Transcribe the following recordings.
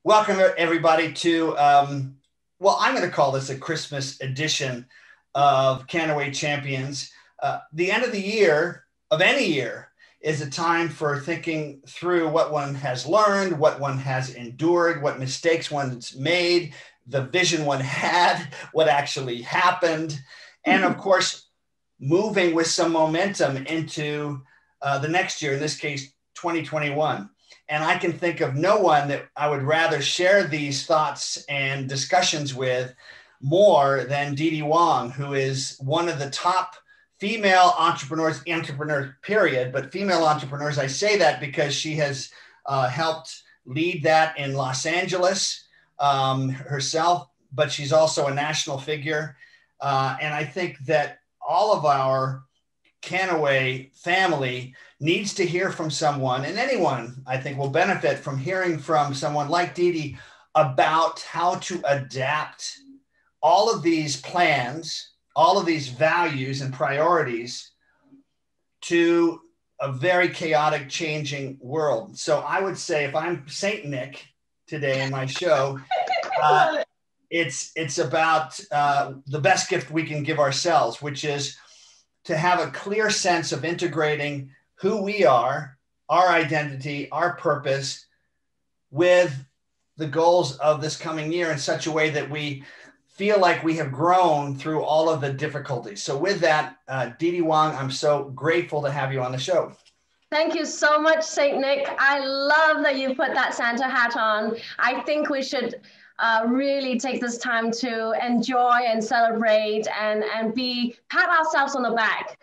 Welcome everybody to, well, I'm going to call this a Christmas edition of Kannaway Champions. The end of the year, of any year, is a time for thinking through what one has learned, what one has endured, what mistakes one's made, the vision one had, what actually happened, and of course, moving with some momentum into the next year, in this case, 2021. And I can think of no one that I would rather share these thoughts and discussions with more than Didi Wong, who is one of the top female entrepreneurs, period, but female entrepreneurs. I say that because she has helped lead that in Los Angeles herself, but she's also a national figure. And I think that all of our Kannaway family needs to hear from someone, and anyone I think will benefit from hearing from someone like Didi about how to adapt all of these plans, all of these values and priorities to a very chaotic, changing world. So I would say, if I'm Saint Nick today in my show, it's about the best gift we can give ourselves, which is to have a clear sense of integrating who we are, our identity, our purpose, with the goals of this coming year in such a way that we feel like we have grown through all of the difficulties. So with that, Didi Wong, I'm so grateful to have you on the show. Thank you so much, Saint Nick. I love that you put that Santa hat on. I think we should really take this time to enjoy and celebrate and pat ourselves on the back,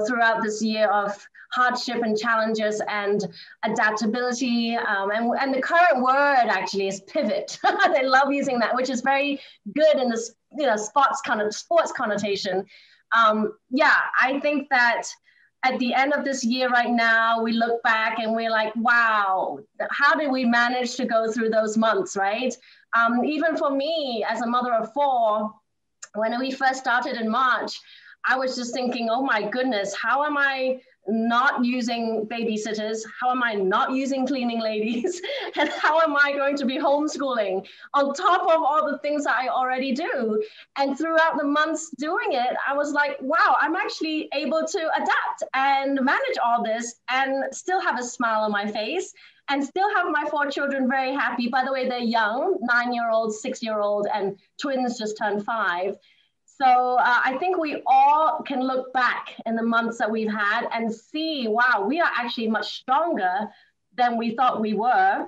throughout this year of hardship and challenges and adaptability. And the current word actually is pivot. They love using that, which is very good in this, sports connotation. I think that at the end of this year right now, we look back and we're like, wow, how did we manage to go through those months, right? Even for me, as a mother of four, when we first started in March, I was just thinking, oh my goodness, how am I not using babysitters? How am I not using cleaning ladies? And how am I going to be homeschooling on top of all the things that I already do? And throughout the months doing it, I was like, wow, I'm actually able to adapt and manage all this and still have a smile on my face and still have my four children very happy. By the way, they're young, 9-year-old, 6-year-old, and twins just turned 5. So I think we all can look back in the months that we've had and see, wow, we are actually much stronger than we thought we were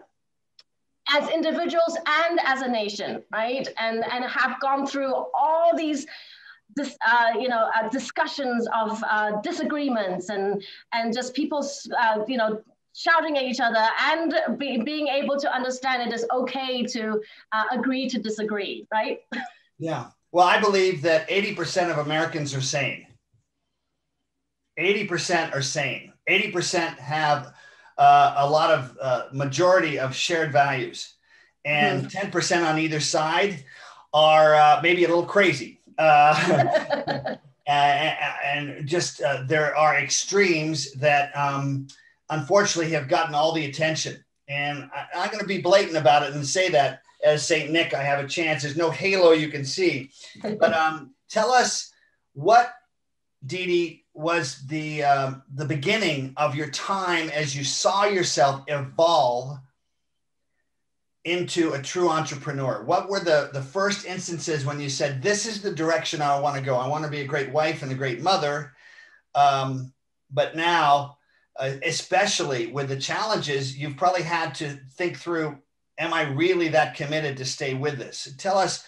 as individuals and as a nation, right? And have gone through all these discussions of disagreements and just people, shouting at each other and being able to understand it is okay to agree to disagree, right? Yeah. Well, I believe that 80% of Americans are sane. 80% are sane. 80% have a lot of majority of shared values. And 10% on either side are maybe a little crazy. And just there are extremes that unfortunately have gotten all the attention. And I'm going to be blatant about it and say that as Saint Nick, I have a chance. There's no halo you can see. But tell us what, Didi, was the beginning of your time as you saw yourself evolve into a true entrepreneur. What were the first instances when you said, this is the direction I want to go? I want to be a great wife and a great mother. But now, especially with the challenges, you've probably had to think through, am I really that committed to stay with this? Tell us,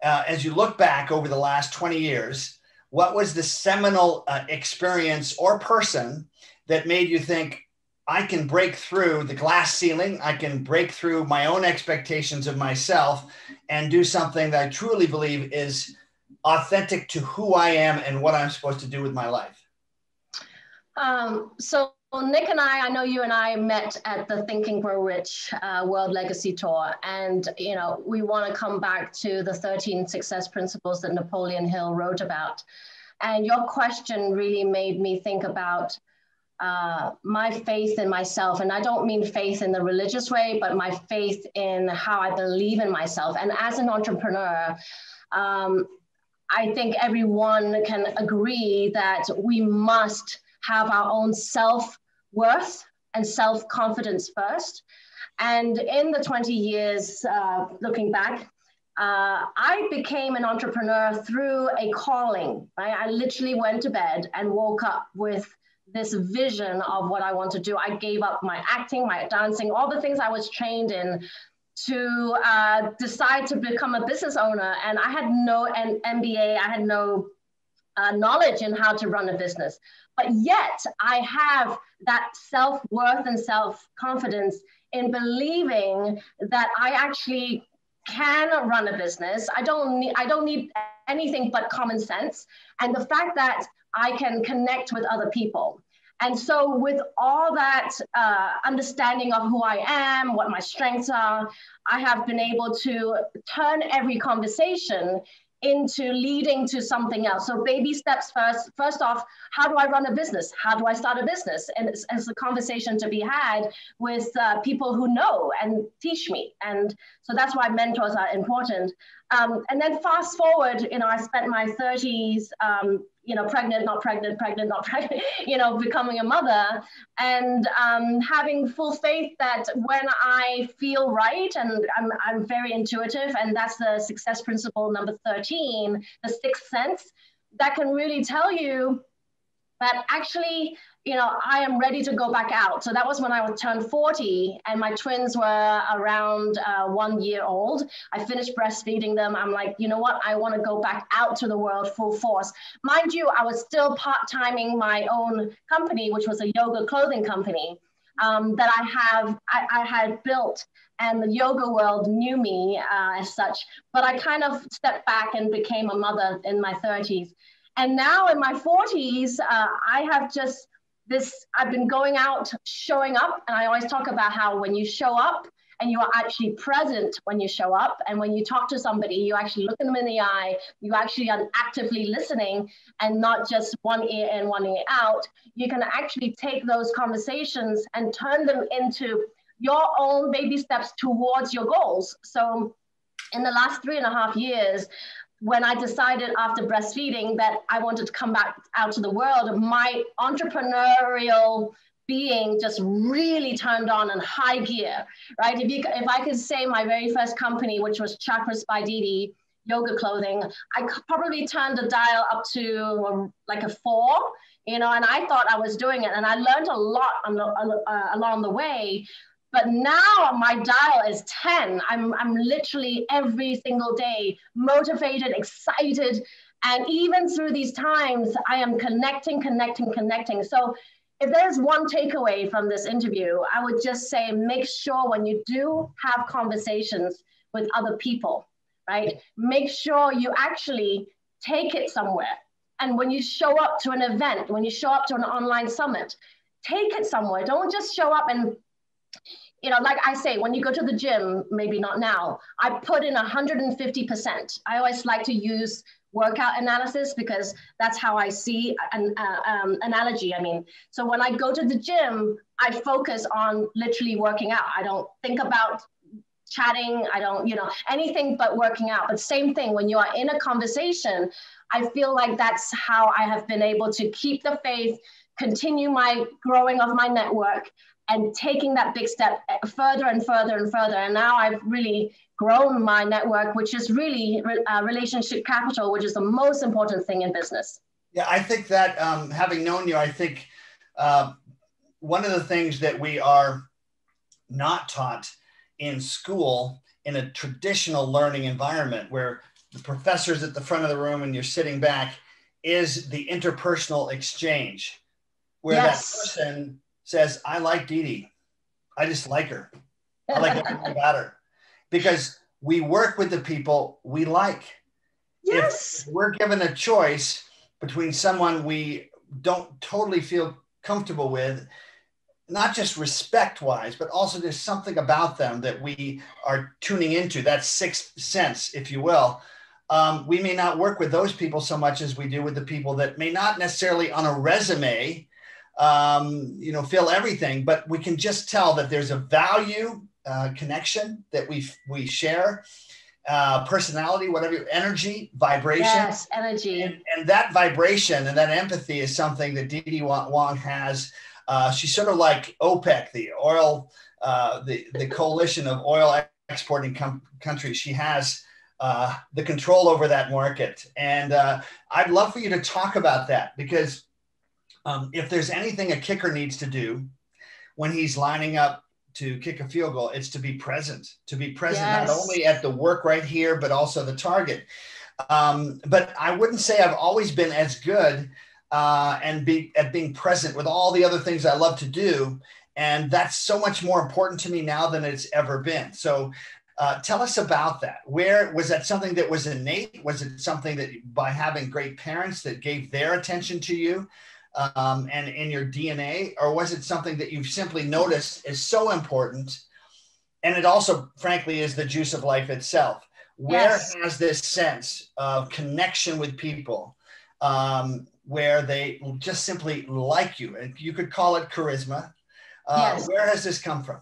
as you look back over the last 20 years, what was the seminal experience or person that made you think, I can break through the glass ceiling, I can break through my own expectations of myself and do something that I truly believe is authentic to who I am and what I'm supposed to do with my life? So Nick and I know you and I met at the Think and Grow Rich World Legacy Tour. And, we want to come back to the 13 success principles that Napoleon Hill wrote about. And your question really made me think about my faith in myself. And I don't mean faith in the religious way, but my faith in how I believe in myself. And as an entrepreneur, I think everyone can agree that we must have our own self-worth and self-confidence first. And in the 20 years looking back, I became an entrepreneur through a calling, right? I literally went to bed and woke up with this vision of what I want to do. I gave up my acting, my dancing, all the things I was trained in to decide to become a business owner. And I had no MBA, I had no knowledge in how to run a business. But yet I have that self-worth and self-confidence in believing that I actually can run a business. I don't need anything but common sense. And the fact that I can connect with other people. And so with all that understanding of who I am, what my strengths are, I have been able to turn every conversation into leading to something else. So baby steps first. First off, how do I run a business? How do I start a business? And it's a conversation to be had with people who know and teach me. And so that's why mentors are important. And then fast forward, I spent my 30s, pregnant, not pregnant, becoming a mother, and having full faith that when I feel right, and I'm very intuitive, and that's the success principle number 13, the sixth sense, that can really tell you that actually, I am ready to go back out. So that was when I turned 40 and my twins were around 1 year old. I finished breastfeeding them. I'm like, you know what? I want to go back out to the world full force. Mind you, I was still part-timing my own company, which was a yoga clothing company that I had built, and the yoga world knew me as such, but I kind of stepped back and became a mother in my 30s. And now in my 40s, I have just I've been going out, showing up. And I always talk about how when you show up and you are actually present when you show up, and when you talk to somebody, you actually look them in the eye, you actually are actively listening and not just one ear in, one ear out. You can actually take those conversations and turn them into your own baby steps towards your goals. So in the last 3.5 years, when I decided after breastfeeding that I wanted to come back out to the world, my entrepreneurial being just really turned on in high gear, right? If I could say my very first company, which was Chakras by Didi, yoga clothing, I probably turned the dial up to like a 4, and I thought I was doing it. And I learned a lot along the way. But now my dial is 10. I'm literally every single day motivated, excited. And even through these times, I am connecting. So if there's one takeaway from this interview, I would just say, make sure when you do have conversations with other people, right? Make sure you actually take it somewhere. And when you show up to an event, when you show up to an online summit, take it somewhere. Don't just show up and like I say, when you go to the gym, maybe not now, I put in 150%. I always like to use workout analysis because that's how I see an analogy. So when I go to the gym, I focus on literally working out. I don't think about chatting. I don't, anything but working out. But same thing, when you are in a conversation, I feel like that's how I have been able to keep the faith, continue my growing of my network, and taking that big step further and further and further. And now I've really grown my network, which is really relationship capital, which is the most important thing in business. Yeah, I think that having known you, I think one of the things that we are not taught in school, in a traditional learning environment where the professor's at the front of the room and you're sitting back, is the interpersonal exchange, where that person says, I like Didi. I just like her. I like everything about her. Because we work with the people we like. Yes. If we're given a choice between someone we don't totally feel comfortable with, not just respect-wise, but also there's something about them that we are tuning into, that sixth sense, if you will. We may not work with those people so much as we do with the people that may not necessarily on a resume fill everything, but we can just tell that there's a value connection that we share, personality, whatever, energy, vibration. Yes, energy. And that vibration and that empathy is something that Didi Wong has. She's sort of like OPEC, the oil, the coalition of oil exporting countries. She has the control over that market. And I'd love for you to talk about that, because if there's anything a kicker needs to do when he's lining up to kick a field goal, it's to be present, yes, not only at the work right here, but also the target. But I wouldn't say I've always been as good at being present with all the other things I love to do. And that's so much more important to me now than it's ever been. So tell us about that. Where was that something that was innate? Was it something that by having great parents that gave their attention to you and in your DNA? Or was it something that you've simply noticed is so important? And it also, frankly, is the juice of life itself. Where has this sense of connection with people where they just simply like you? And you could call it charisma. Where has this come from?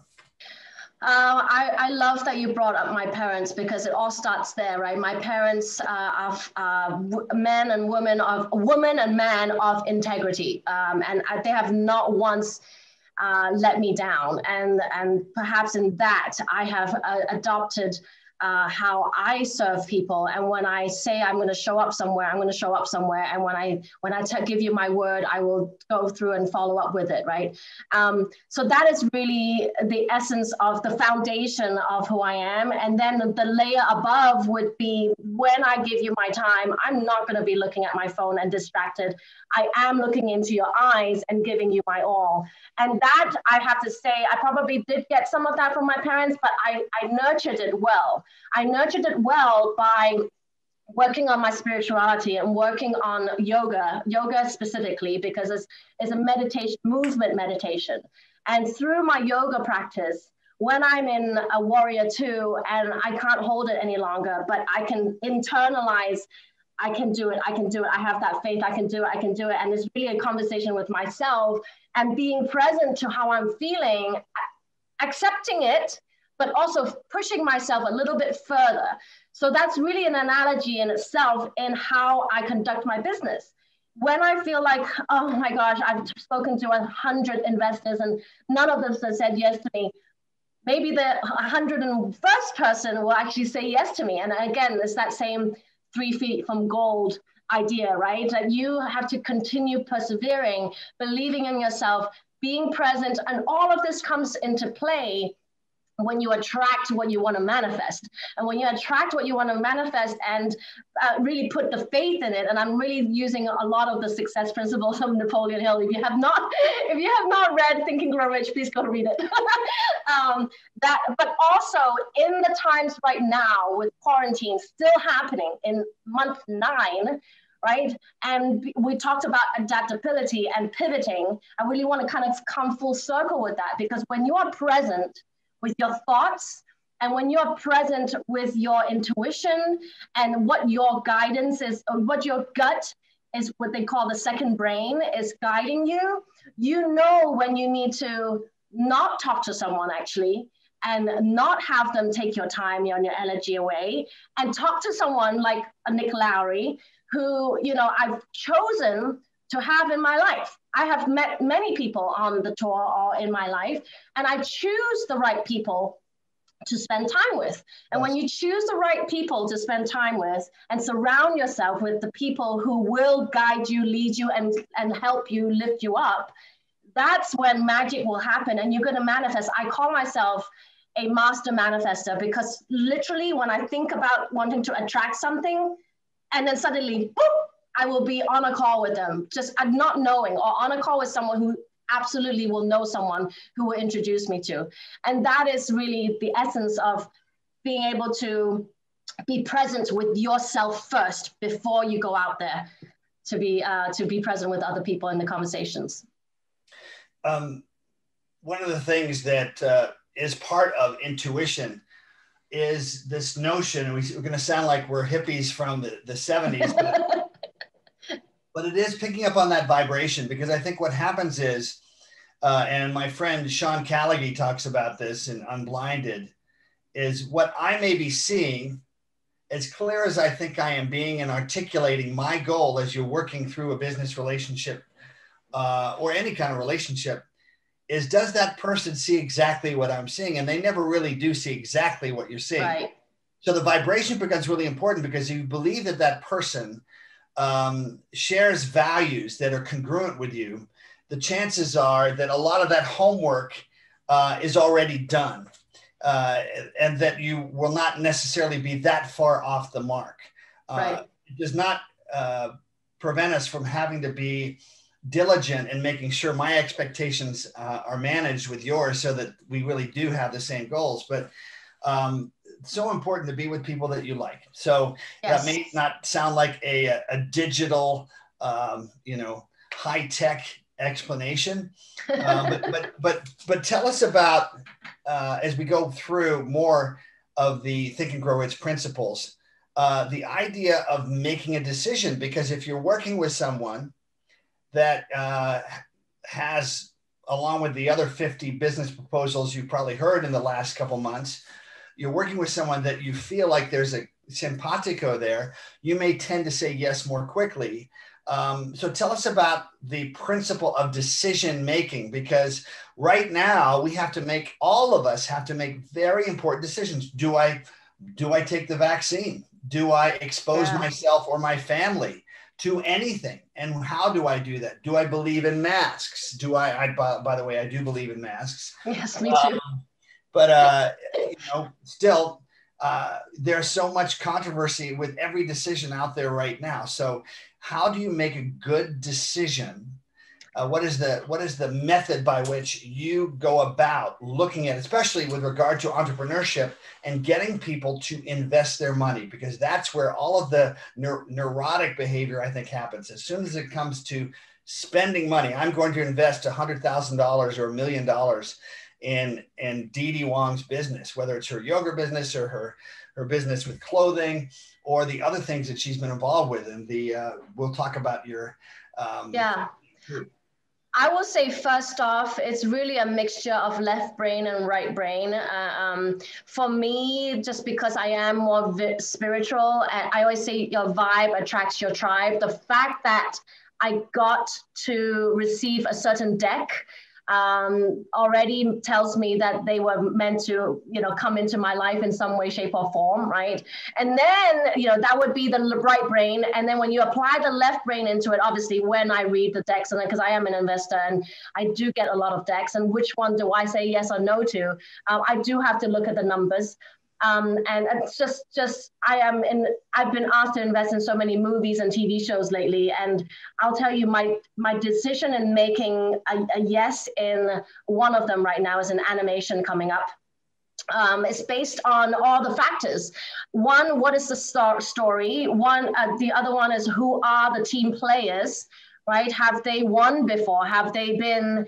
I love that you brought up my parents, because it all starts there, right? My parents are men and women and man of integrity, and they have not once let me down. And perhaps in that I have adopted how I serve people. And when I say I'm going to show up somewhere, I'm going to show up somewhere. And when I give you my word, I will go through and follow up with it, right? So that is really the essence of the foundation of who I am. And then the layer above would be, when I give you my time, I'm not going to be looking at my phone and distracted. I am looking into your eyes and giving you my all. And that, I have to say, I probably did get some of that from my parents, but I nurtured it well. I nurtured it well by working on my spirituality and working on yoga specifically, because it's a meditation, movement meditation. And through my yoga practice, when I'm in a warrior two and I can't hold it any longer, but I can internalize, I can do it, I have that faith, I can do it. And it's really a conversation with myself and being present to how I'm feeling, accepting it, but also pushing myself a little bit further. So that's really an analogy in itself in how I conduct my business. When I feel like, oh my gosh, I've spoken to 100 investors and none of them have said yes to me, maybe the 101st person will actually say yes to me. And again, it's that same 3 feet from gold idea, right? That you have to continue persevering, believing in yourself, being present, and all of this comes into play when you attract what you want to manifest. And when you attract what you want to manifest and really put the faith in it, and I'm really using a lot of the success principles of Napoleon Hill. If you have not read Think and Grow Rich, please go read it. But also in the times right now with quarantine still happening in month 9, right? And we talked about adaptability and pivoting. I really want to kind of come full circle with that, because when you are present with your thoughts, and when you're present with your intuition and what your guidance is, or what your gut is, what they call the second brain, is guiding you, you know when you need to not talk to someone actually, and not have them take your time and your energy away, and talk to someone like a Nick Lowery, who, you know, I've chosen to have in my life. I have met many people on the tour or in my life, and I choose the right people to spend time with. And when you choose the right people to spend time with and surround yourself with the people who will guide you, lead you, and help you, lift you up, that's when magic will happen and you're going to manifest. I call myself a master manifester, because literally when I think about wanting to attract something, and then suddenly, boop, I will be on a call with them, just not knowing, or on a call with someone who absolutely will know someone who will introduce me to. And that is really the essence of being able to be present with yourself first before you go out there to be present with other people in the conversations. One of the things that is part of intuition is this notion, we're going to sound like we're hippies from the 70s, but But it is picking up on that vibration, because I think what happens is, and my friend Sean Callaghy talks about this in Unblinded, is what I may be seeing, as clear as I think I am being and articulating my goal as you're working through a business relationship or any kind of relationship, is does that person see exactly what I'm seeing? And they never really do see exactly what you're seeing. Right. So the vibration becomes really important, because you believe that that person shares values that are congruent with you. The chances are that a lot of that homework is already done, and that you will not necessarily be that far off the mark. Right. It does not prevent us from having to be diligent in making sure my expectations are managed with yours, so that we really do have the same goals. But it's so important to be with people that you like. So Yes. that may not sound like a digital, high tech explanation, but tell us about as we go through more of the Think and Grow Rich principles, the idea of making a decision. Because if you're working with someone that has, along with the other 50 business proposals you've probably heard in the last couple months, you're working with someone that you feel like there's a simpatico there, you may tend to say yes more quickly. So tell us about the principle of decision making, because right now all of us have to make very important decisions. Do I take the vaccine? Do I expose myself or my family to anything? And how do I do that? Do I believe in masks? By the way, I do believe in masks. Yes, me too. But still, there's so much controversy with every decision out there right now. So how do you make a good decision? What is the method by which you go about looking at, especially with regard to entrepreneurship and getting people to invest their money? Because that's where all of the neurotic behavior, I think, happens. As soon as it comes to spending money, I'm going to invest $100,000 or $1 million in Didi Wong's business, whether it's her yoga business or her business with clothing or the other things that she's been involved with. And we'll talk about your I will say, first off, it's really a mixture of left brain and right brain. For me, just because I am more spiritual, I always say your vibe attracts your tribe. The fact that I got to receive a certain deck already tells me that they were meant to, come into my life in some way, shape, or form, right? And then, that would be the right brain. And then when you apply the left brain into it, obviously, when I read the decks, and because I am an investor and I do get a lot of decks, and which one do I say yes or no to? I do have to look at the numbers. And it's just I've been asked to invest in so many movies and TV shows lately, and I'll tell you, my decision in making a yes in one of them right now is an animation coming up. It's based on all the factors. One, what is the story? The other one is, who are the team players? Right? Have they won before? Have they been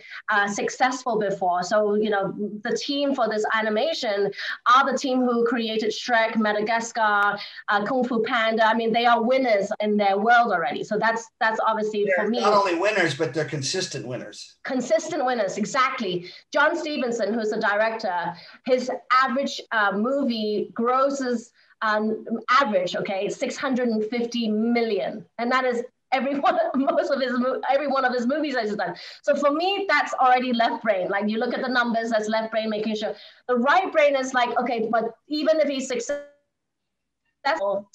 successful before? So, the team for this animation are the team who created Shrek, Madagascar, Kung Fu Panda. I mean, they are winners in their world already. So that's obviously, they're for me. Not only winners, but they're consistent winners. Consistent winners, exactly. John Stevenson, who's the director, his average movie grosses average, $650 million. And that is every one of his movies that he's done. So for me, that's already left brain. Like, you look at the numbers, that's left brain, making sure. The right brain is like, okay, but even if he's successful,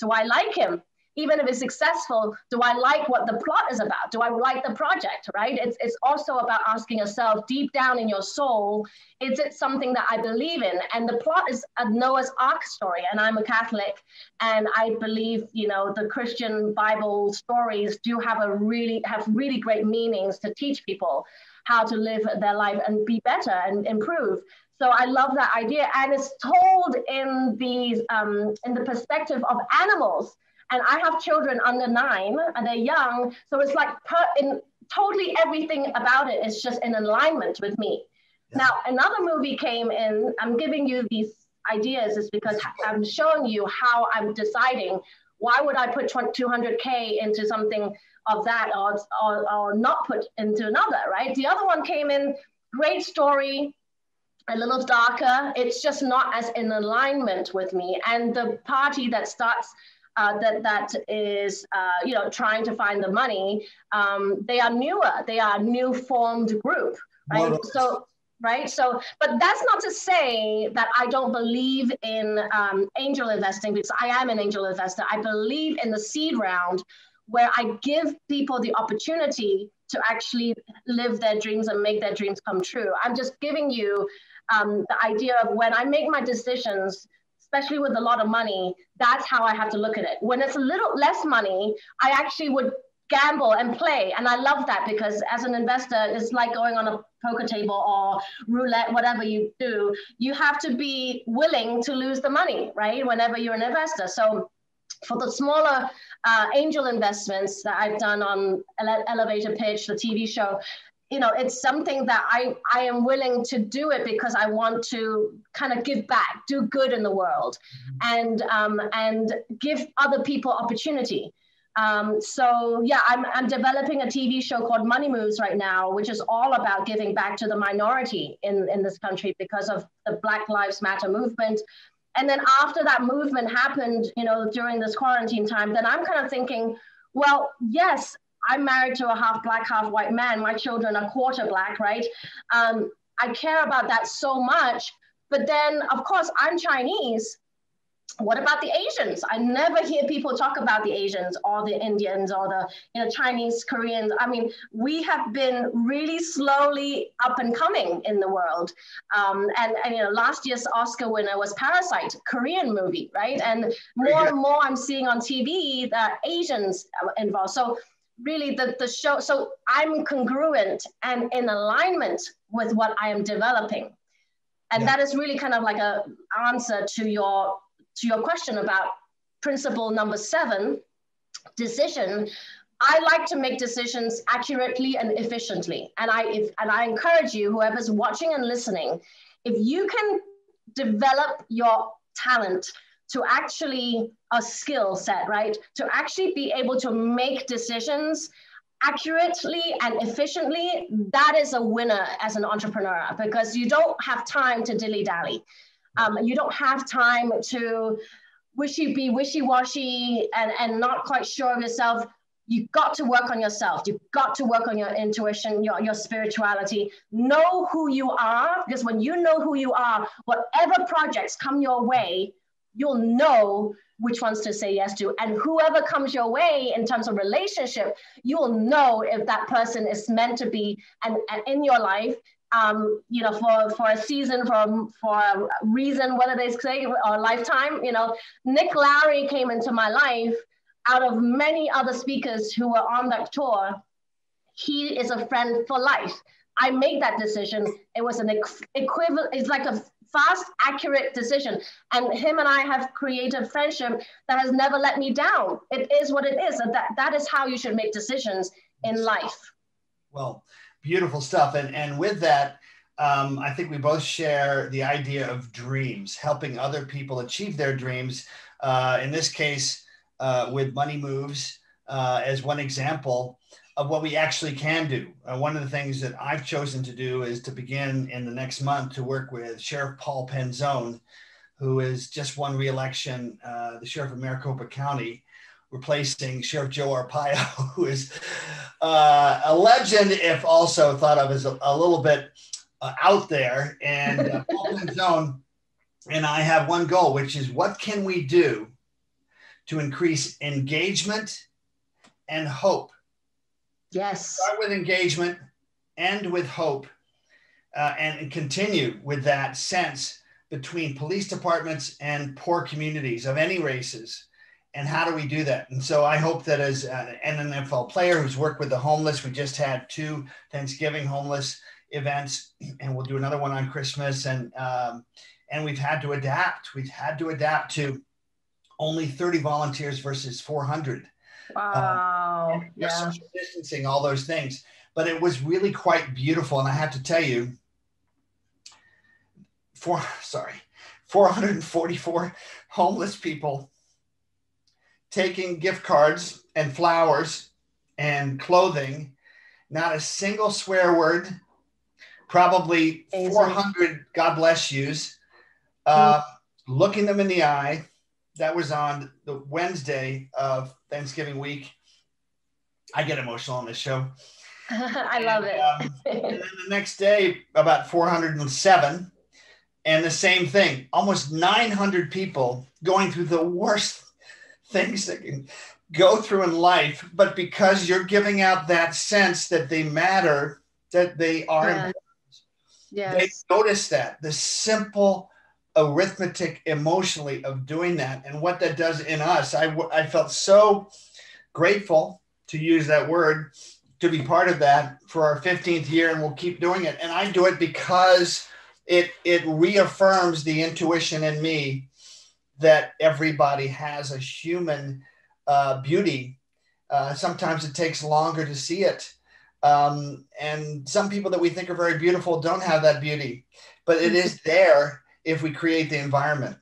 do I like him? Even if it's successful, do I like what the plot is about? Do I like the project, right? It's also about asking yourself, deep down in your soul, is it something that I believe in? And the plot is a Noah's Ark story, and I'm a Catholic, and I believe, the Christian Bible stories do have really great meanings to teach people how to live their life and be better and improve. So I love that idea, and it's told in the perspective of animals. And I have children under 9, and they're young. So it's like totally everything about it is just in alignment with me. Yeah. Now, another movie came in. I'm giving you these ideas is because I'm showing you how I'm deciding Why would I put 200K into something of that or not put into another, right? The other one came in, great story, a little darker. It's just not as in alignment with me. And the party that starts, that is, trying to find the money, they are newer. They are a new formed group, right? So, but that's not to say that I don't believe in angel investing, because I am an angel investor. I believe in the seed round, where I give people the opportunity to actually live their dreams and make their dreams come true. I'm just giving you the idea of when I make my decisions, especially with a lot of money, that's how I have to look at it. When it's a little less money, I actually would gamble and play. And I love that, because as an investor, it's like going on a poker table or roulette, whatever you do, you have to be willing to lose the money, right? Whenever you're an investor. So for the smaller angel investments that I've done on Elevator Pitch, the TV show, it's something that I am willing to do it because I want to kind of give back, do good in the world, and give other people opportunity. So yeah, I'm developing a TV show called Money Moves right now, which is all about giving back to the minority in this country because of the Black Lives Matter movement. And then after that movement happened, during this quarantine time, then I'm kind of thinking, well, yes, I'm married to a half Black, half white man. My children are quarter Black, right? I care about that so much. But then, of course, I'm Chinese. What about the Asians? I never hear people talk about the Asians or the Indians or the Chinese, Koreans. I mean, we have been really slowly up and coming in the world. And last year's Oscar winner was Parasite, Korean movie, right? And more and more I'm seeing on TV that Asians are involved. So really the show, so I'm congruent and in alignment with what I am developing. And that is really kind of like a answer to your question about principle number 7, decision. I like to make decisions accurately and efficiently. And I encourage you, whoever's watching and listening, if you can develop your talent to actually a skill set, right? To actually be able to make decisions accurately and efficiently, that is a winner as an entrepreneur, because you don't have time to dilly-dally. You don't have time to be wishy-washy and not quite sure of yourself. You've got to work on yourself. You've got to work on your intuition, your spirituality. Know who you are, because when you know who you are, whatever projects come your way, you'll know which ones to say yes to. And whoever comes your way in terms of relationship, you will know if that person is meant to be and in your life, for a season, for a reason, whether they say, or a lifetime. Nick Lowery came into my life out of many other speakers who were on that tour. He is a friend for life. I made that decision. It was an equivalent, it's like a fast, accurate decision. And him and I have created a friendship that has never let me down. It is what it is. And that is how you should make decisions in life. Well, beautiful stuff. And with that, I think we both share the idea of dreams, helping other people achieve their dreams. In this case, with Money Moves as one example of what we actually can do. One of the things that I've chosen to do is to begin in the next month to work with Sheriff Paul Penzone, who has just won re-election, the Sheriff of Maricopa County, replacing Sheriff Joe Arpaio, who is a legend, if also thought of as a little bit out there. And Paul Penzone and I have one goal, which is what can we do to increase engagement and hope? Yes. Start with engagement, end with hope, and continue with that sense between police departments and poor communities of any races. And how do we do that? And so I hope that as an NFL player who's worked with the homeless, we just had 2 Thanksgiving homeless events, and we'll do another one on Christmas. And we've had to adapt. We've had to adapt to only 30 volunteers versus 400. Wow. Social distancing, all those things. But it was really quite beautiful. And I have to tell you, 444 homeless people taking gift cards and flowers and clothing, not a single swear word, probably 400 God bless yous, looking them in the eye. That was on the Wednesday of Thanksgiving week. I get emotional on this show. I love it. And then the next day, about 407. And the same thing, almost 900 people going through the worst things that can go through in life. But because you're giving out that sense that they matter, that they are important, they notice that. The simple arithmetic emotionally of doing that and what that does in us. I felt so grateful, to use that word, to be part of that for our 15th year, and we'll keep doing it. And I do it because it reaffirms the intuition in me that everybody has a human beauty. Sometimes it takes longer to see it. And some people that we think are very beautiful don't have that beauty, but it is there if we create the environment.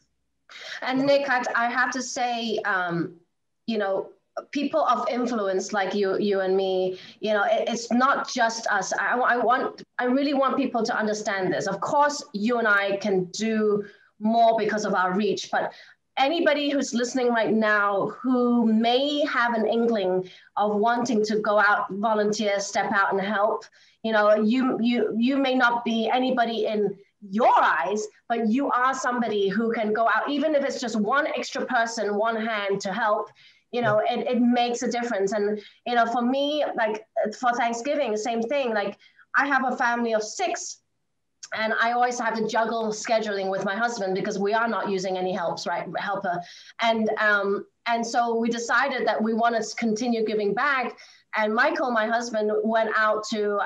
And Nick, I have to say, people of influence like you and me, it's not just us. I really want people to understand this. Of course, you and I can do more because of our reach, but anybody who's listening right now who may have an inkling of wanting to go out, volunteer, step out and help, you may not be anybody in your eyes, but you are somebody who can go out, even if it's just one extra person, one hand to help. It makes a difference. And, for me, like for Thanksgiving, the same thing. Like I have a family of 6, and I always have to juggle scheduling with my husband because we are not using any helper. And so we decided that we want to continue giving back. And Michael, my husband, went out to,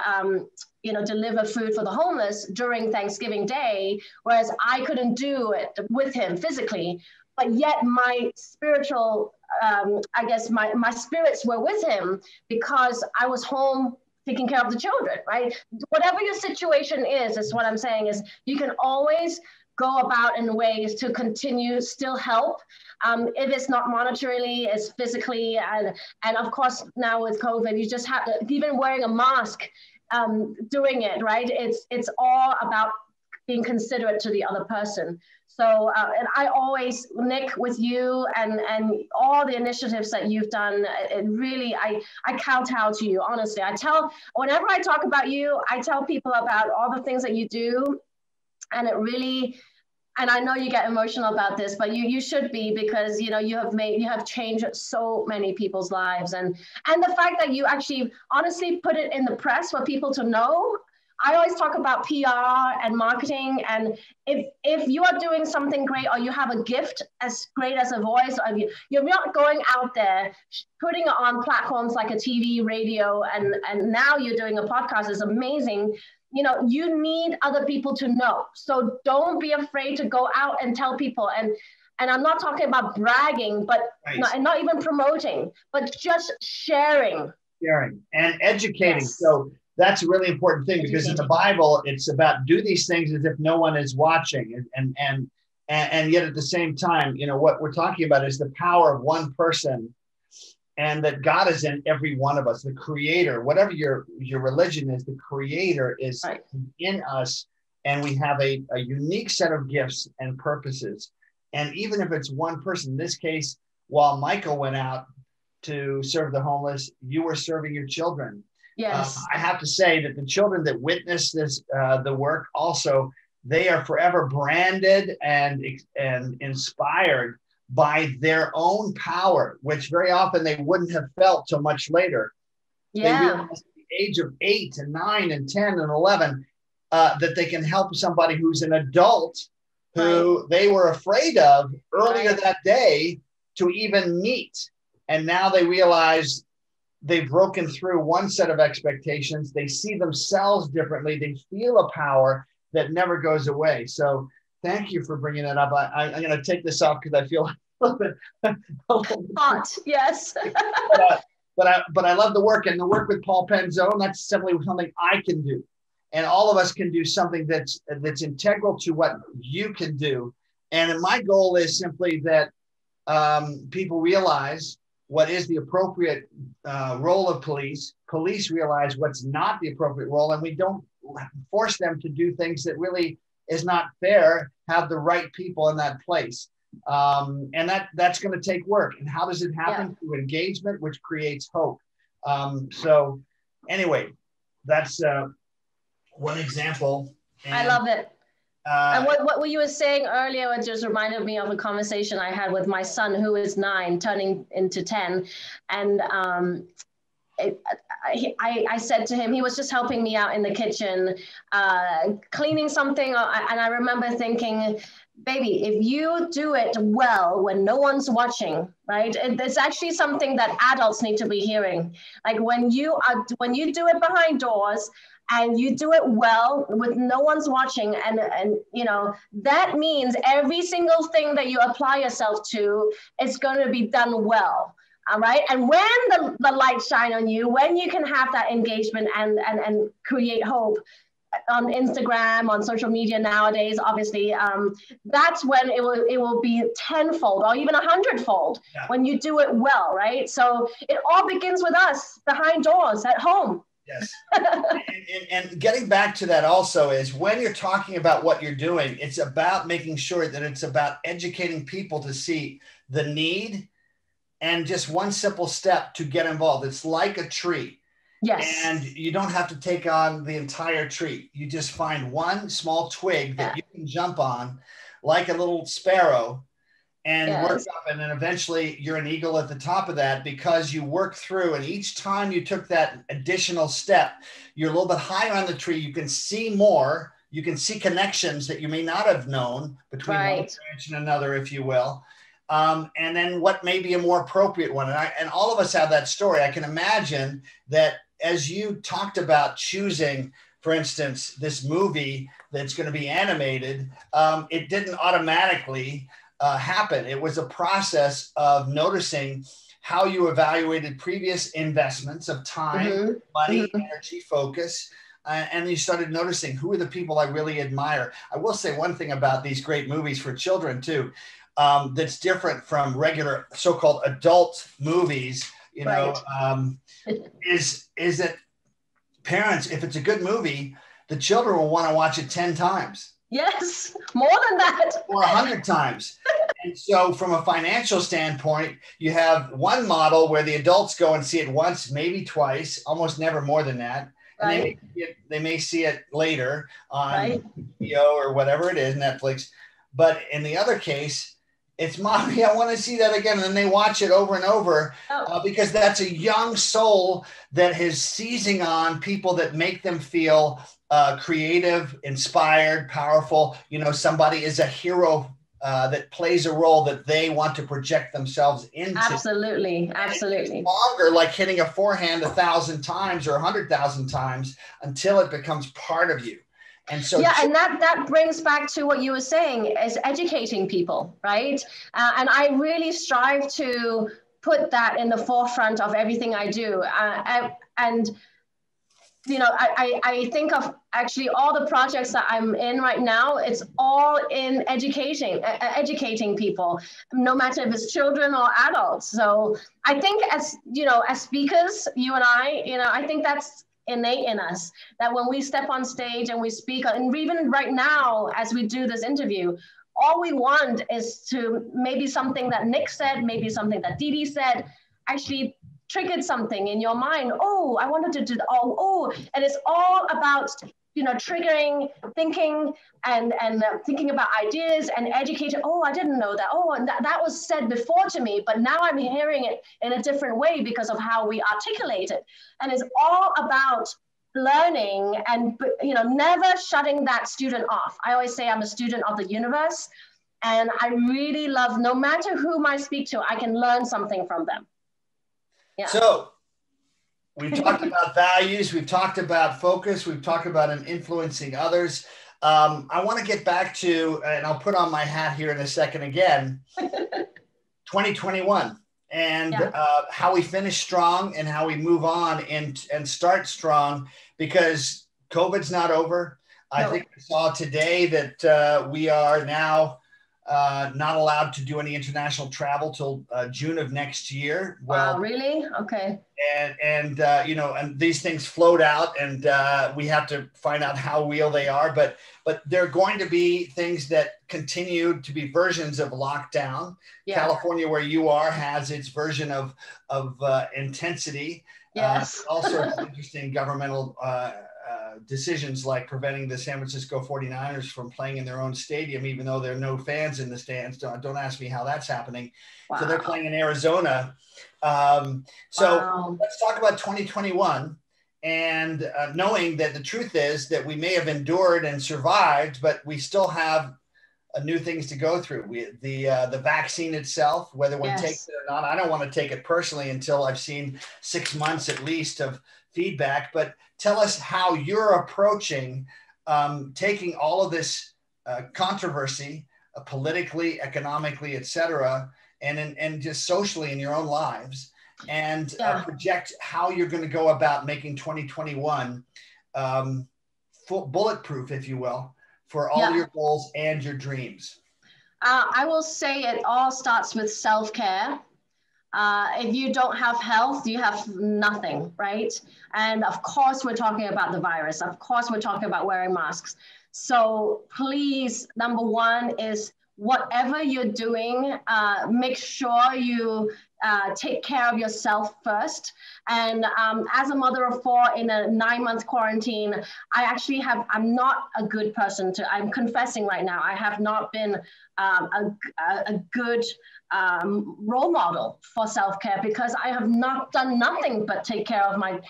deliver food for the homeless during Thanksgiving Day, whereas I couldn't do it with him physically. But yet my spiritual, my spirits were with him because I was home taking care of the children, right? Whatever your situation is what I'm saying is you can always go about in ways to continue still help. If it's not monetarily, it's physically. And of course, now with COVID, you just have to, even wearing a mask, doing it, right? It's all about being considerate to the other person. So, and I always, Nick, with you and all the initiatives that you've done, it really, I kowtow to you, honestly. Whenever I talk about you, I tell people about all the things that you do. And it really, and I know you get emotional about this, but you should be, because, you have changed so many people's lives. And the fact that you actually honestly put it in the press for people to know. I always talk about PR and marketing, and if you are doing something great or you have a gift as great as a voice, or you're not going out there putting it on platforms like a TV, radio, and now you're doing a podcast is amazing. You need other people to know. So don't be afraid to go out and tell people. And I'm not talking about bragging, but not even promoting, but just sharing and educating. Yes. So that's a really important thing, because in the Bible, it's about do these things as if no one is watching. And yet at the same time, what we're talking about is the power of one person, and that God is in every one of us, the creator, whatever your religion is, the creator is in us. And we have a unique set of gifts and purposes. And even if it's one person, in this case, while Michael went out to serve the homeless, you were serving your children. Yes. I have to say that the children that witness this, the work also, they are forever branded and inspired by their own power, which very often they wouldn't have felt till much later. Yeah. They realize at the age of 8 and 9 and 10 and 11 that they can help somebody who's an adult who they were afraid of earlier that day to even meet. And now they realize they've broken through one set of expectations. They see themselves differently. They feel a power that never goes away. So thank you for bringing that up. I'm going to take this off because I feel a little bit hot. Yes. but I love the work, and the work with Paul Penzone. That's simply something I can do, and all of us can do something that's integral to what you can do. And my goal is simply that people realize what is the appropriate role of police. Police realize what's not the appropriate role, and we don't force them to do things that really is not fair, have the right people in that place. And that's going to take work. And how does it happen? Through engagement, which creates hope. So anyway, that's one example. And, I love it. And what you were saying earlier, it just reminded me of a conversation I had with my son, who is 9, turning into 10. And I said to him, he was just helping me out in the kitchen, cleaning something. And I remember thinking, baby, if you do it well when no one's watching, right? It's actually something that adults need to be hearing. Like when you do it behind doors, and you do it well with no one's watching, and you know, that means every single thing that you apply yourself to is going to be done well. All right. And when the lights shine on you, when you can have that engagement and create hope on Instagram, on social media nowadays, obviously, that's when it will be tenfold or even 100-fold when you do it well, right? So it all begins with us behind doors at home. Yes. and getting back to that also is when you're talking about what you're doing, it's about making sure that it's about educating people to see the need and just one simple step to get involved. It's like a tree. Yes. And you don't have to take on the entire tree. You just find one small twig that you can jump on like a little sparrow and work up, and then eventually you're an eagle at the top of that because you work through, and each time you took that additional step, you're a little bit higher on the tree. You can see more. You can see connections that you may not have known between one branch and another, if you will. And then what may be a more appropriate one. And all of us have that story. I can imagine that as you talked about choosing, for instance, this movie that's going to be animated, it didn't automatically happen. It was a process of noticing how you evaluated previous investments of time, money, energy, focus, and you started noticing who are the people I really admire. I will say one thing about these great movies for children too, that's different from regular so-called adult movies, you know, is that parents, if it's a good movie, the children will want to watch it 10 times. Yes, more than that. Or 100 times. And so from a financial standpoint, you have one model where the adults go and see it once, maybe twice, almost never more than that. And they may see it later on HBO or whatever it is, Netflix. But in the other case, it's mommy, I want to see that again. And then they watch it over and over because that's a young soul that is seizing on people that make them feel creative, inspired, powerful. You know, somebody is a hero that plays a role that they want to project themselves into. Absolutely, absolutely. It's longer, like hitting a forehand 1,000 times or 100,000 times until it becomes part of you. And so, and that brings back to what you were saying, is educating people, right? And I really strive to put that in the forefront of everything I do. And you know, I think of actually all the projects that I'm in right now, it's all in educating people, no matter if it's children or adults. So I think as, you know, as speakers, you and I, you know, I think that's innate in us, that when we step on stage and we speak, and even right now, as we do this interview, all we want is to maybe something that Nick said, maybe something that Didi said, actually triggered something in your mind. Oh, I wanted to do, and it's all about, you know, triggering, thinking, and thinking about ideas and educating. Oh, I didn't know that. Oh, and that was said before to me, but now I'm hearing it in a different way because of how we articulate it. And it's all about learning and, you know, never shutting that student off. I always say I'm a student of the universe, and I really love, no matter whom I speak to, I can learn something from them. Yeah. So we've talked about values, we've talked about focus, we've talked about influencing others. I want to get back to, and I'll put on my hat here in a second again, 2021, and how we finish strong and how we move on and start strong, because COVID's not over. I think we saw today that we are now not allowed to do any international travel till June of next year. Well, wow, really? Okay. And you know, and these things float out, and we have to find out how real they are. But there are going to be things that continue to be versions of lockdown. Yeah. California, where you are, has its version of intensity. Yes. All sorts of interesting governmental decisions, like preventing the San Francisco 49ers from playing in their own stadium, even though there are no fans in the stands. Don't ask me how that's happening. Wow. So they're playing in Arizona. So let's talk about 2021, and knowing that the truth is that we may have endured and survived, but we still have new things to go through. The vaccine itself, whether one takes it or not, I don't want to take it personally until I've seen 6 months at least of feedback. But tell us how you're approaching taking all of this controversy, politically, economically, et cetera, and just socially in your own lives, and project how you're going to go about making 2021 full bulletproof, if you will, for all your goals and your dreams. I will say it all starts with self-care. If you don't have health, you have nothing, right? And of course, we're talking about the virus. Of course, we're talking about wearing masks. So please, number one is whatever you're doing, make sure you take care of yourself first. And as a mother of 4 in a 9-month quarantine, I'm not a good person I'm confessing right now, I have not been a good role model for self-care, because I have not done nothing but take care of my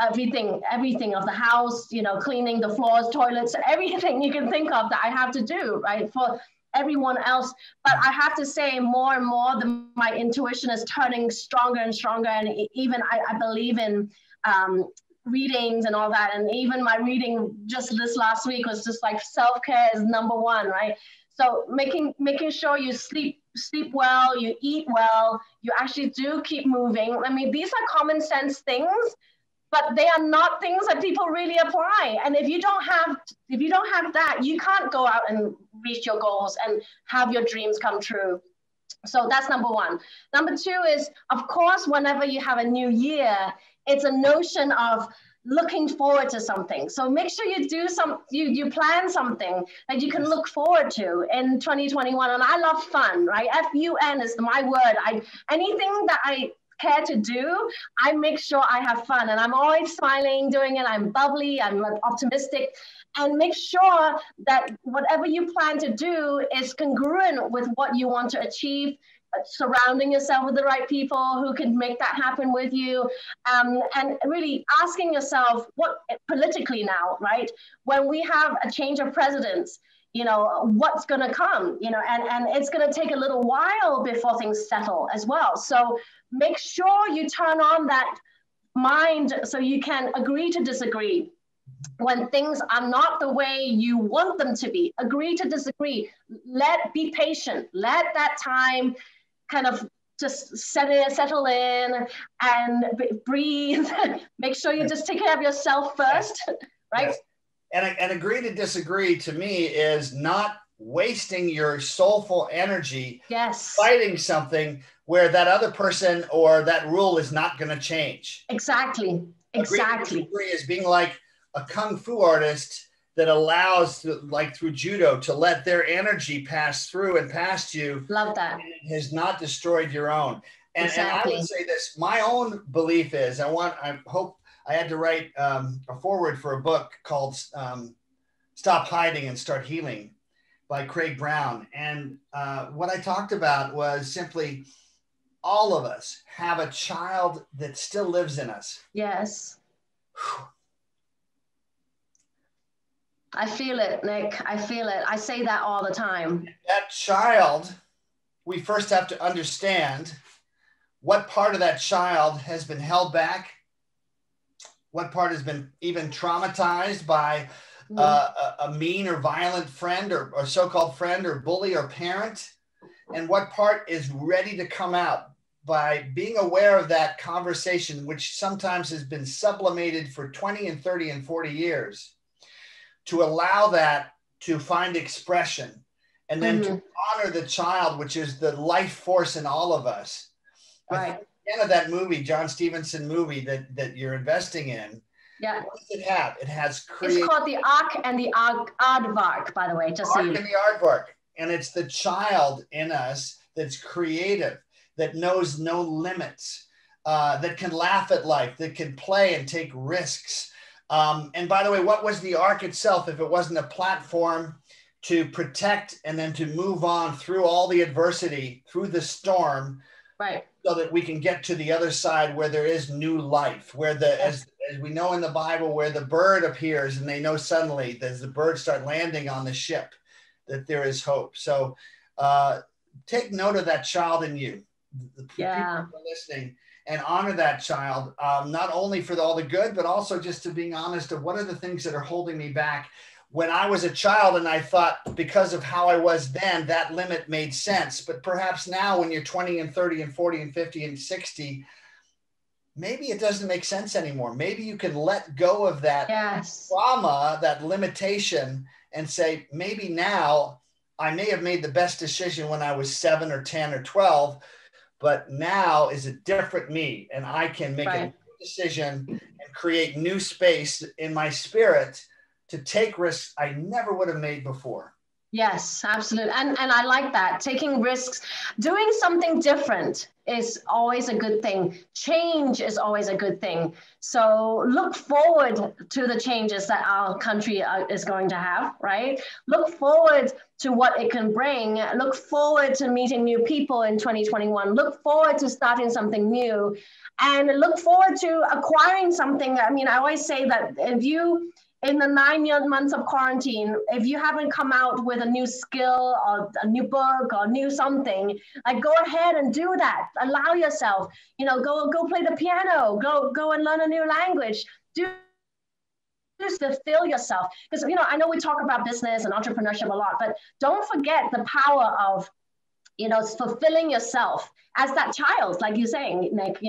everything of the house, you know, cleaning the floors, toilets, everything you can think of that I have to do, right, for everyone else. But I have to say, more and more, my intuition is turning stronger and stronger. And even I believe in readings and all that. And even my reading just this last week was just like self-care is number one, right? So making sure you sleep well, you eat well, you actually do keep moving. I mean, these are common sense things, but they are not things that people really apply. And if you don't have that, you can't go out and reach your goals and have your dreams come true. So that's number one. Number two is, of course, whenever you have a new year, it's a notion of looking forward to something. So make sure you do you plan something that you can look forward to in 2021. And I love fun, right? F-U-N is my word. Anything that I care to do, I make sure I have fun, and I'm always smiling doing it. I'm bubbly, I'm optimistic, and make sure that whatever you plan to do is congruent with what you want to achieve, surrounding yourself with the right people who can make that happen with you, and really asking yourself, what politically now, right, when we have a change of presidents, you know, what's going to come, you know, and it's going to take a little while before things settle as well. So make sure you turn on that mind so you can agree to disagree. When things are not the way you want them to be, agree to disagree. Be patient. Let that time kind of just settle in and breathe. Make sure you just take care of yourself first, right? Yes. And agree to disagree, to me, is not wasting your soulful energy fighting something where that other person or that rule is not going to change. Exactly. Agree to disagree is being like a kung fu artist that allows, like through judo, to let their energy pass through and past you. Love that. And it has not destroyed your own. And I would say this, my own belief is, I hope I had to write a foreword for a book called Stop Hiding and Start Healing by Craig Brown. And what I talked about was simply, all of us have a child that still lives in us. Yes. I feel it, Nick. I feel it. I say that all the time. That child, we first have to understand what part of that child has been held back, what part has been even traumatized by a mean or violent friend or so-called friend or bully or parent, and what part is ready to come out by being aware of that conversation, which sometimes has been sublimated for 20 and 30 and 40 years, to allow that to find expression and then to honor the child, which is the life force in all of us. Right. I think again of that movie, John Stevenson movie that you're investing in. Yeah. What does it have? It has It's called the Ark and the Aardvark, by the way, just so you know. Ark and the Aardvark. And it's the child in us that's creative, that knows no limits, that can laugh at life, that can play and take risks. And by the way, what was the Ark itself if it wasn't a platform to protect and then to move on through all the adversity, through the storm, right, so that we can get to the other side where there is new life, where as we know in the Bible, where the bird appears and they know suddenly as the birds start landing on the ship that there is hope. So take note of that child in you, the people who are listening, and honor that child, not only for all the good, but also just to being honest of what are the things that are holding me back. When I was a child and I thought because of how I was then, that limit made sense. But perhaps now when you're 20 and 30 and 40 and 50 and 60, maybe it doesn't make sense anymore. Maybe you can let go of that trauma, that limitation, and say, maybe now I may have made the best decision when I was 7 or 10 or 12, but now is a different me, and I can make a new decision and create new space in my spirit to take risks I never would have made before. Yes, absolutely. And I like that. Taking risks, doing something different is always a good thing. Change is always a good thing. So look forward to the changes that our country is going to have, right? Look forward to what it can bring. Look forward to meeting new people in 2021. Look forward to starting something new, and look forward to acquiring something. I mean, I always say that if you, in the 9 months of quarantine, if you haven't come out with a new skill or a new book or new something, like go ahead and do that. Allow yourself, go play the piano, go and learn a new language. Do to fill yourself. Because, I know we talk about business and entrepreneurship a lot, but don't forget the power of, fulfilling yourself as that child, like you're saying, Nick,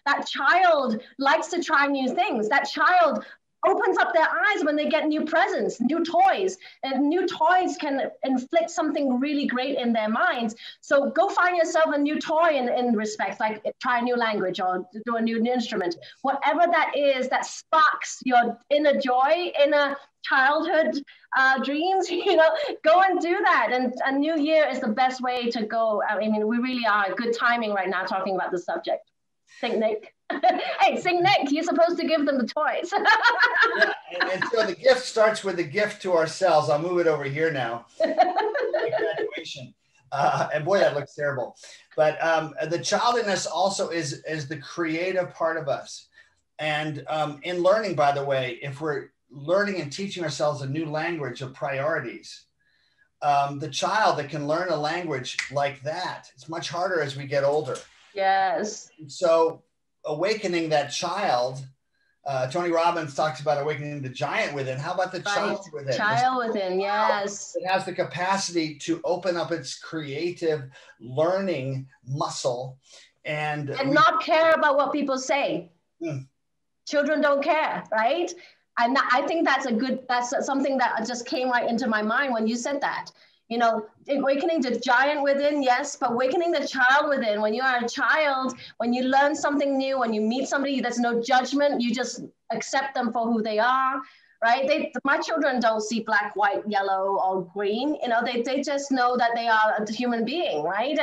that child likes to try new things. That child opens up their eyes when they get new presents, new toys, and new toys can inflict something really great in their minds. So go find yourself a new toy in respect, like try a new language or do a new instrument, whatever that is that sparks your inner joy, inner childhood dreams, go and do that. And a new year is the best way to go. I mean, we really are good timing right now talking about this subject. Think, Nick. Hey, sing Nick, you're supposed to give them the toys. and so the gift starts with the gift to ourselves. I'll move it over here now. Graduation. And boy, that looks terrible. But the child in us also is the creative part of us. And in learning, by the way, if we're learning and teaching ourselves a new language of priorities, the child that can learn a language like that, it's much harder as we get older. Yes. So awakening that child, Tony Robbins talks about awakening the giant within. How about the child within? Child within, yes. It has the capacity to open up its creative learning muscle and not care about what people say. Children don't care, right? And I think that's something that just came right into my mind when you said that. Awakening the giant within, yes, but awakening the child within. When you are a child, when you learn something new, when you meet somebody, there's no judgment. You just accept them for who they are, right? My children don't see black, white, yellow, or green. They just know that they are a human being, right?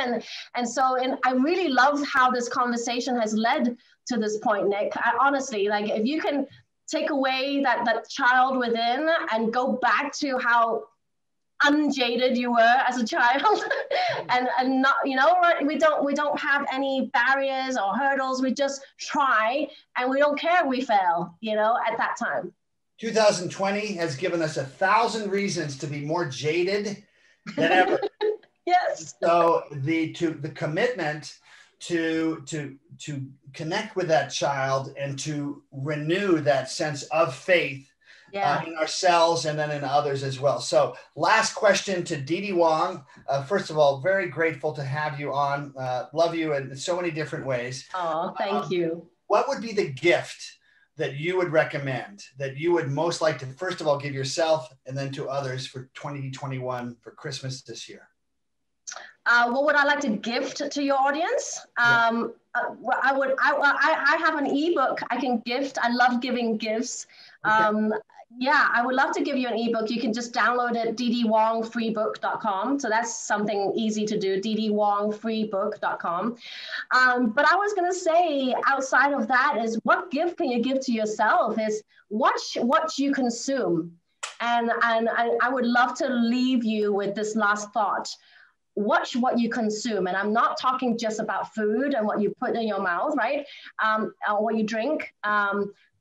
And so I really love how this conversation has led to this point, Nick. Honestly, like if you can take away that child within and go back to how unjaded you were as a child and not, we don't have any barriers or hurdles. We just try and we don't care if we fail, at that time. 2020 has given us 1,000 reasons to be more jaded than ever. Yes. So the commitment to connect with that child and to renew that sense of faith in ourselves and then in others as well. So last question to Didi Wong. First of all, very grateful to have you on. Love you in so many different ways. Oh, thank you. What would be the gift that you would recommend, that you would most like to, first of all, give yourself and then to others for 2021 for Christmas this year? What would I like to gift to your audience? I have an ebook I can gift. I love giving gifts. Okay. Yeah, I would love to give you an ebook. You can just download it, didiwongfreebook.com. So that's something easy to do, didiwongfreebook.com. But I was going to say, outside of that, is what gift can you give to yourself is watch what you consume. And I would love to leave you with this last thought. Watch what you consume. And I'm not talking just about food and what you put in your mouth, right? Or what you drink.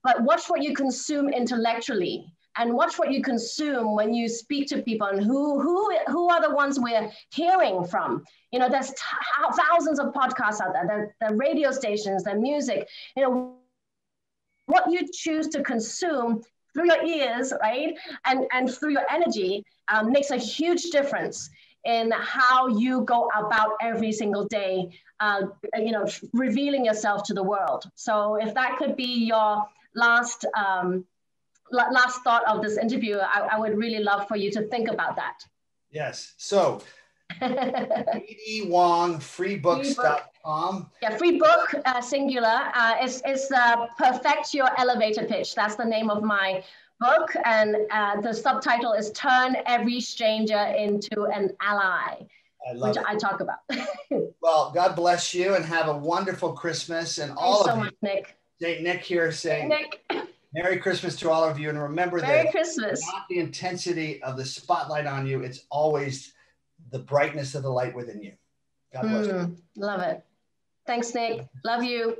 But watch what you consume intellectually, and watch what you consume when you speak to people, and who are the ones we're hearing from. You know, there's thousands of podcasts out there, the radio stations, the music. You know, what you choose to consume through your ears, right, and through your energy makes a huge difference in how you go about every single day, you know, revealing yourself to the world. So if that could be your last thought of this interview, I would really love for you to think about that. Yes. So Didi Wong, freebooks.com. Yeah, free book, singular. It's Perfect Your Elevator Pitch. That's the name of my book. And the subtitle is Turn Every Stranger into an Ally, which I talk about. Well, God bless you and have a wonderful Christmas. And all of you. Thanks so much, Nick. St. Nick here saying Merry Christmas to all of you. And remember that it's not the intensity of the spotlight on you. It's always the brightness of the light within you. God bless you. Love it. Thanks, Nick. Love you.